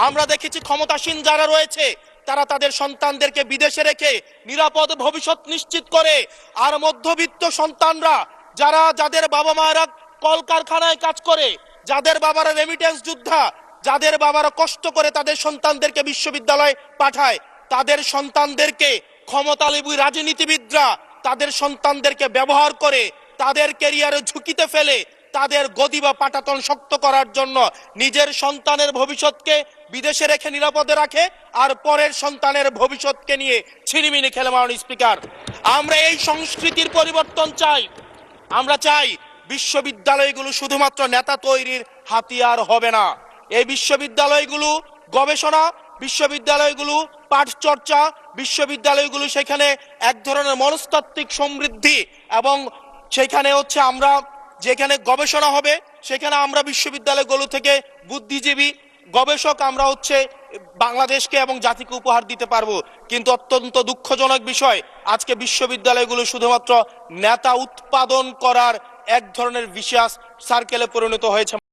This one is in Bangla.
আমরা দেখেছি ক্ষমতাসীন যারা রয়েছে তারা তাদের সন্তানদেরকে বিদেশে রেখে নিরাপদ ভবিষ্যৎ নিশ্চিত করে, আর মধ্যবিত্ত সন্তানরা যাদের বাবা মায়েরা কলকারখানায় কাজ করে, যাদের বাবারা রেমিটেন্স যোদ্ধা, যাদের বাবারা কষ্ট করে তাদের সন্তানদেরকে বিশ্ববিদ্যালয়ে পাঠায়, তাদের সন্তানদেরকে ক্ষমতালোভী রাজনীতিবিদরা তাদের সন্তানদেরকে ব্যবহার করে তাদের ক্যারিয়ারে ঝুঁকিতে ফেলে তাদের গদি বা পাটাতন শক্ত করার জন্য নিজের সন্তানের ভবিষ্যৎকে বিদেশে রেখে নিরাপদে রাখে, আর পরের সন্তানের ভবিষ্যৎকে নিয়ে ছিনিমিনি খেলে। মাননীয় স্পিকার, আমরা এই সংস্কৃতির পরিবর্তন চাই। আমরা চাই বিশ্ববিদ্যালয়গুলো শুধুমাত্র নেতা তৈরির হাতিয়ার হবে না। এই বিশ্ববিদ্যালয়গুলো গবেষণা, বিশ্ববিদ্যালয়গুলো পাঠ চর্চা, বিশ্ববিদ্যালয়গুলো সেখানে এক ধরনের মনস্তাত্ত্বিক সমৃদ্ধি, এবং সেখানে আমরা যেখানে গবেষণা হবে সেখানে আমরা বিশ্ববিদ্যালয়গুলো থেকে বুদ্ধিজীবী গবেষক আমরা বাংলাদেশকে এবং জাতিকে উপহার দিতে পারবো। কিন্তু অত্যন্ত দুঃখজনক বিষয়, আজকে বিশ্ববিদ্যালয়গুলো শুধুমাত্র নেতা উৎপাদন করার এক ধরনের বিশেষ সার্কেলে পরিণত হয়েছে।